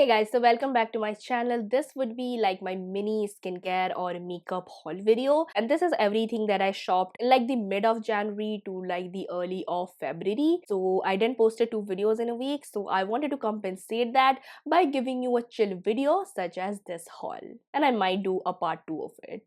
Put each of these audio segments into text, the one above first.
Hey guys, so welcome back to my channel. This would be like my mini skincare or makeup haul video, and this is everything that I shopped in like the mid of January to like the early of February. So I didn't posted 2 videos in a week, so I wanted to compensate that by giving you a chill video such as this haul, and I might do a part 2 of it.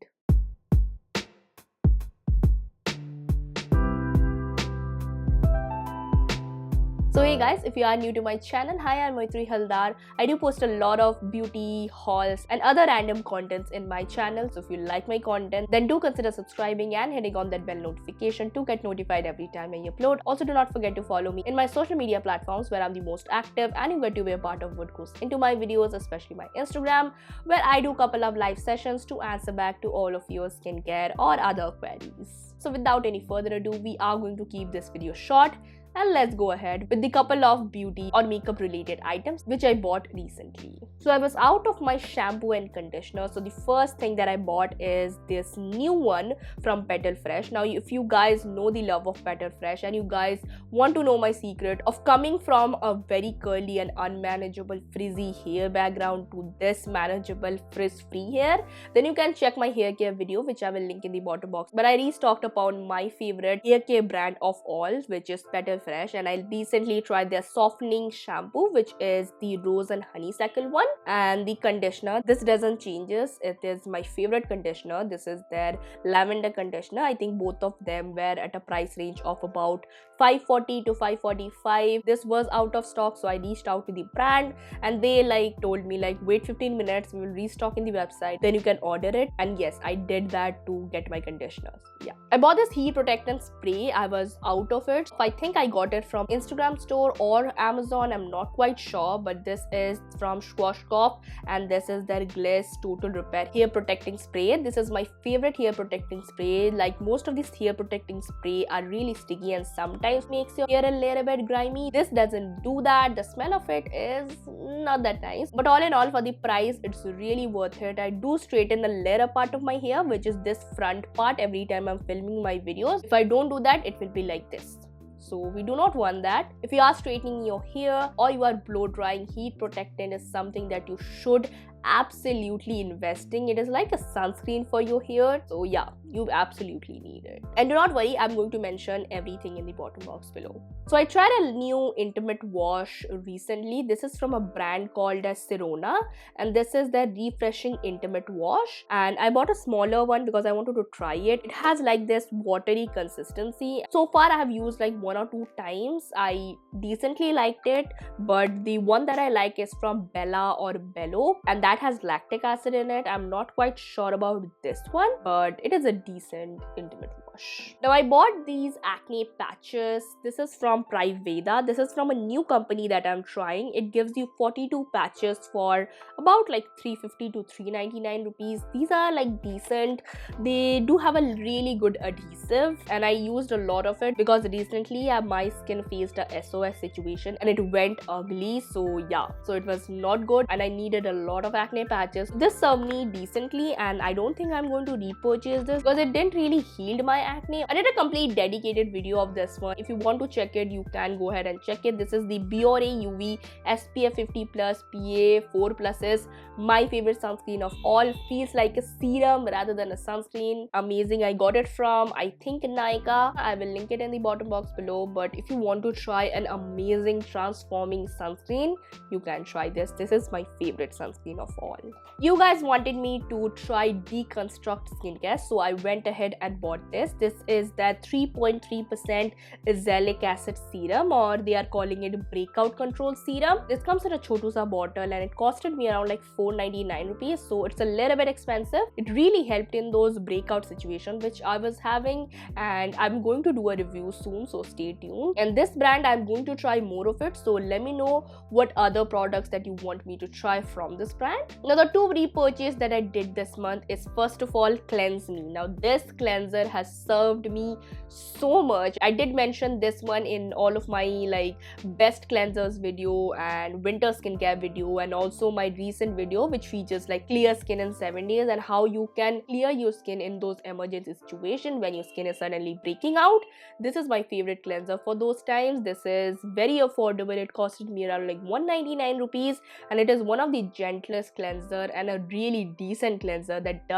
So hey guys, if you are new to my channel, hi, I'm Maitri Haldar. I do post a lot of beauty, hauls and other random contents in my channel. So if you like my content, then do consider subscribing and hitting on that bell notification to get notified every time I upload. Also do not forget to follow me in my social media platforms where I'm the most active and you get to be a part of what goes into my videos, especially my Instagram, where I do a couple of live sessions to answer back to all of your skincare or other queries. So without any further ado, we are going to keep this video short. And let's go ahead with the couple of beauty or makeup related items which I bought recently. So I was out of my shampoo and conditioner. So the first thing that I bought is this new one from Petal Fresh. Now if you guys know the love of Petal Fresh and you guys want to know my secret of coming from a very curly and unmanageable frizzy hair background to this manageable frizz-free hair, then you can check my hair care video which I will link in the bottom box. But I restocked upon my favorite hair care brand of all, which is Petal Fresh, and I recently tried their softening shampoo, which is the rose and honeysuckle one, and the conditioner. This doesn't changes. It is my favorite conditioner. This is their lavender conditioner. I think both of them were at a price range of about 540 to 545. This was out of stock, so I reached out to the brand and they told me wait 15 minutes, we will restock in the website, then you can order it. And yes, I did that to get my conditioners. Yeah, I bought this heat protectant spray. I was out of it. I think I got it from Instagram store or Amazon, I'm not quite sure, but this is from Schwarzkopf and this is their Gliss Total Repair hair protecting spray. This is my favorite hair protecting spray. Like most of these hair protecting spray are really sticky and sometimes makes your hair a little bit grimy. This doesn't do that. The smell of it is not that nice, but all in all, for the price, it's really worth it. I do straighten the layer part of my hair, which is this front part, every time I'm filming my videos. If I don't do that, it will be like this. So we do not want that. If you are straightening your hair or you are blow drying, heat protectant is something that you should absolutely invest in. It is like a sunscreen for your hair. So yeah, you absolutely need it. And do not worry, I'm going to mention everything in the bottom box below. So I tried a new intimate wash recently. This is from a brand called as Sirona, and this is their refreshing intimate wash, and I bought a smaller one because I wanted to try it. It has like this watery consistency. So far I have used like 1 or 2 times. I decently liked it, but the one that I like is from Bella or Bello, and that has lactic acid in it. I'm not quite sure about this one, but it is a decent intimate wash. Now I bought these acne patches. This is from Priveda. This is from a new company that I'm trying. It gives you 42 patches for about like 350 to 399 rupees. These are like decent. They do have a really good adhesive, and I used a lot of it because recently my skin faced a SOS situation and it went ugly. So yeah, so it was not good and I needed a lot of acne patches. This served me decently, and I don't think I'm going to repurchase this because it didn't really heal my acne. I did a complete dedicated video of this one. If you want to check it, you can go ahead and check it. This is the Biore UV SPF 50 plus PA 4 plus. My favorite sunscreen of all. Feels like a serum rather than a sunscreen. Amazing. I got it from, I think, Nykaa. I will link it in the bottom box below. But if you want to try an amazing transforming sunscreen, you can try this. This is my favorite sunscreen of all. You guys wanted me to try deconstruct skincare, so I went ahead and bought this. This is that 3.3% azelaic acid serum, or they are calling it breakout control serum. This comes in a chotu sa bottle and it costed me around like 499 rupees, so it's a little bit expensive. It really helped in those breakout situations which I was having, and I'm going to do a review soon, so stay tuned. And this brand, I'm going to try more of it, so let me know what other products that you want me to try from this brand. Now the 2 repurchase that I did this month is first of all Cleanse Me. Now this cleanser has served me so much. I did mention this one in all of my like best cleansers video and winter skincare video, and also my recent video which features like clear skin in 7 days and how you can clear your skin in those emergency situations when your skin is suddenly breaking out. This is my favorite cleanser for those times. This is very affordable. It costed me around like 199 rupees, and it is one of the gentlest cleanser and a really decent cleanser that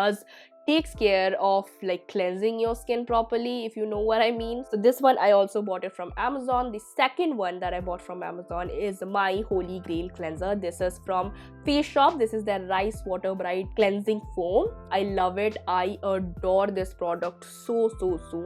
takes care of like cleansing your skin properly, if you know what I mean. So this one I also bought it from Amazon. The second one that I bought from Amazon is my Holy Grail cleanser. This is from Face Shop. This is their Rice Water Bright cleansing foam. I love it. I adore this product so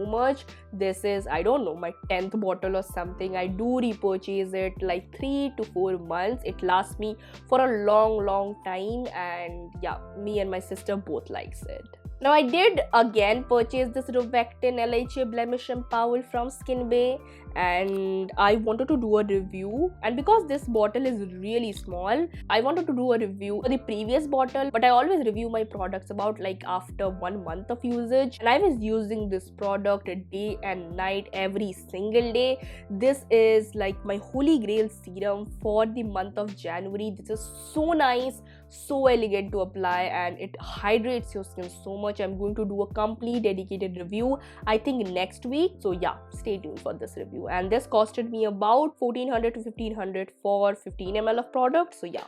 much. This is, I don't know, my 10th bottle or something. I do repurchase it like 3 to 4 months. It lasts me for a long time, and yeah, me and my sister both likes it. Now I did again purchase this Rovectin LHA Blemish Empower from SkinBay, and I wanted to do a review, and because this bottle is really small, I wanted to do a review for the previous bottle, but I always review my products about like after 1 month of usage, and I was using this product day and night every single day. This is like my Holy Grail serum for the month of January. This is so nice, so elegant to apply, and it hydrates your skin so much. I'm going to do a complete dedicated review I think next week, so yeah, stay tuned for this review. And this costed me about 1400 to 1500 for 15 ml of product, so yeah,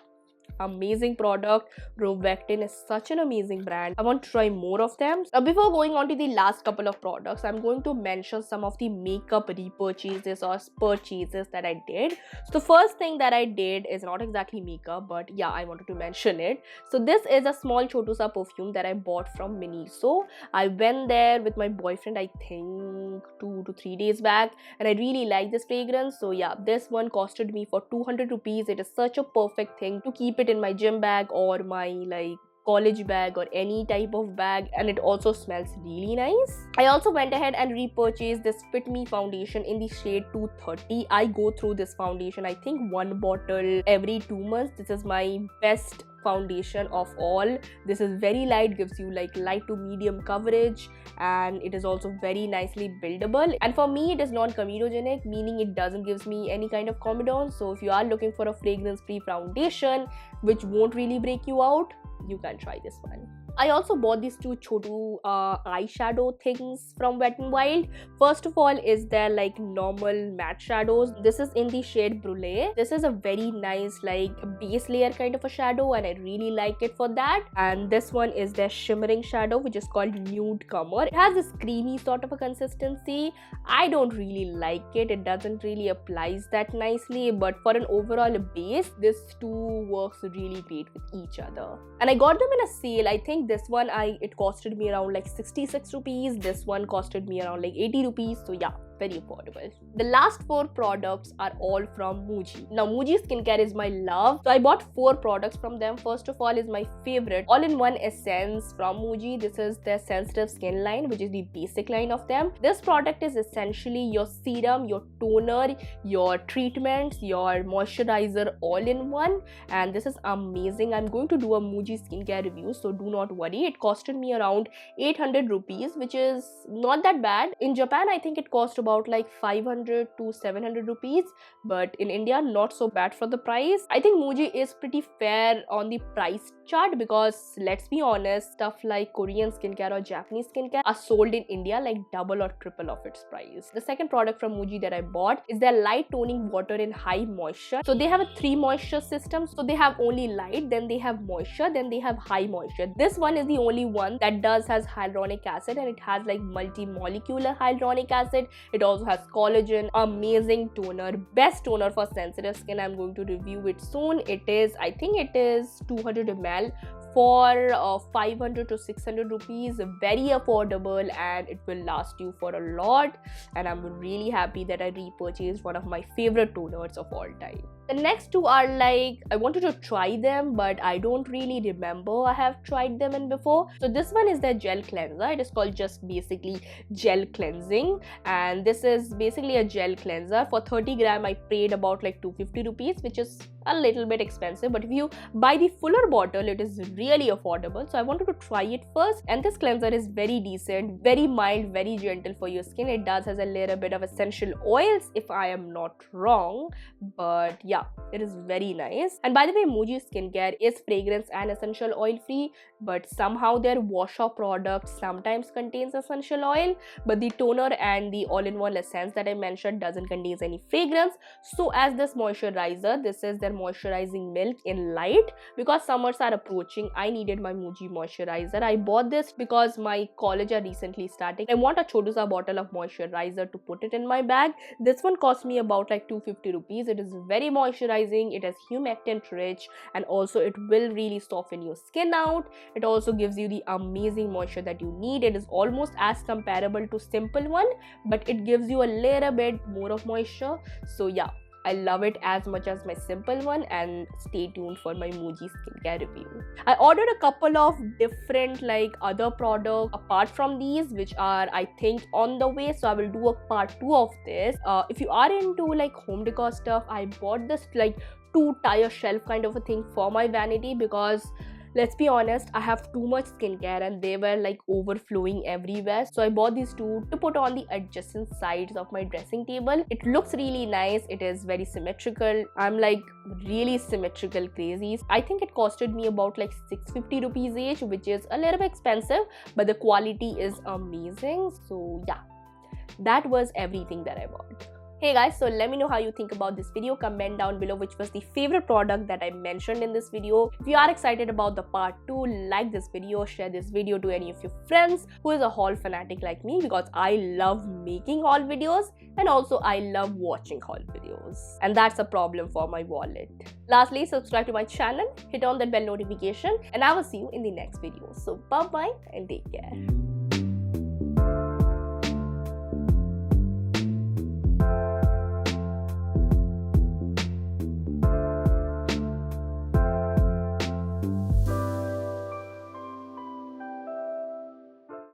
amazing product. Rovectin is such an amazing brand. I want to try more of them. Before going on to the last couple of products, I'm going to mention some of the makeup repurchases or purchases that I did. So the first thing that I did is not exactly makeup, but yeah, I wanted to mention it. So this is a small Chotusa perfume that I bought from Miniso. I went there with my boyfriend, I think 2 to 3 days back, and I really like this fragrance. So yeah, this one costed me for 200 rupees. It is such a perfect thing to keep it in my gym bag or my like college bag or any type of bag, and it also smells really nice. I also went ahead and repurchased this Fit Me foundation in the shade 230. I go through this foundation I think 1 bottle every 2 months. This is my best foundation of all. This is very light, gives you like light to medium coverage, and it is also very nicely buildable. And for me, it is non-comedogenic, meaning it doesn't gives me any kind of comedone. So if you are looking for a fragrance-free foundation which won't really break you out, you can try this one. I also bought these 2 Chotu eyeshadow things from Wet n Wild. First of all is their like normal matte shadows. This is in the shade Brulee. This is a very nice like base layer kind of a shadow, and I really like it for that. And this one is their shimmering shadow, which is called Nude Comer. It has this creamy sort of a consistency. I don't really like it. It doesn't really applies that nicely, but for an overall base, this 2 works really great with each other. And I got them in a sale. I think this one it costed me around like 66 rupees. This one costed me around like 80 rupees. So yeah, very affordable. The last 4 products are all from Muji. Now Muji skincare is my love, so I bought 4 products from them. First of all is my favorite all-in-one essence from Muji. This is their sensitive skin line, which is the basic line of them. This product is essentially your serum, your toner, your treatments, your moisturizer all in one, and this is amazing. I'm going to do a Muji skincare review, so do not worry. It costed me around 800 rupees, which is not that bad. In Japan, I think it cost about like 500 to 700 rupees, but in India, not so bad for the price. I think Muji is pretty fair on the price chart, because let's be honest, stuff like Korean skincare or Japanese skincare are sold in India like double or triple of its price. The second product from Muji that I bought is their light toning water in high moisture. So they have a 3 moisture system. So they have only light, then they have moisture, then they have high moisture. This one is the only one that has hyaluronic acid, and it has like multi-molecular hyaluronic acid. It also has collagen. Amazing toner, best toner for sensitive skin. I'm going to review it soon. I think it is 200 ml for 500 to 600 rupees. Very affordable, and it will last you for a lot, and I'm really happy that I repurchased one of my favorite toners of all time. The next two are like, I wanted to try them, but I don't really remember I have tried them in before. So this one is their gel cleanser. It is called just basically gel cleansing, and this is basically a gel cleanser. For 30 gram I paid about like 250 rupees, which is a little bit expensive, but if you buy the fuller bottle it is really affordable. So I wanted to try it first, and this cleanser is very decent, very mild, very gentle for your skin. It does has a little bit of essential oils if I am not wrong, but yeah, it is very nice. And by the way, Muji skincare is fragrance and essential oil free, but somehow their wash off product sometimes contains essential oil, but the toner and the all-in-one essence that I mentioned doesn't contain any fragrance. So as this moisturizer, this is their moisturizing milk in light. Because summers are approaching, I needed my Muji moisturizer. I bought this because my college are recently starting. I want a Chotusa bottle of moisturizer to put it in my bag. This one cost me about like 250 rupees. It is very moisturizing, it is humectant rich, and also it will really soften your skin out. It also gives you the amazing moisture that you need. It is almost as comparable to Simple One, but it gives you a little bit more of moisture. So yeah, I love it as much as my Simple One, and stay tuned for my Muji skincare review. I ordered a couple of different like other products apart from these, which are I think on the way, so I will do a part 2 of this. If you are into like home decor stuff, I bought this like 2-tier shelf kind of a thing for my vanity, because let's be honest, I have too much skincare and they were like overflowing everywhere. So I bought these two to put on the adjacent sides of my dressing table. It looks really nice. It is very symmetrical. I'm like really symmetrical crazy. I think it costed me about like 650 rupees each, which is a little bit expensive, but the quality is amazing. So yeah, that was everything that I bought. Hey guys, so let me know how you think about this video. Comment down below which was the favorite product that I mentioned in this video. If you are excited about the part 2, like this video, share this video to any of your friends who is a haul fanatic like me, because I love making haul videos and also I love watching haul videos, and that's a problem for my wallet. Lastly, subscribe to my channel, hit on that bell notification, and I will see you in the next video. So bye bye and take care.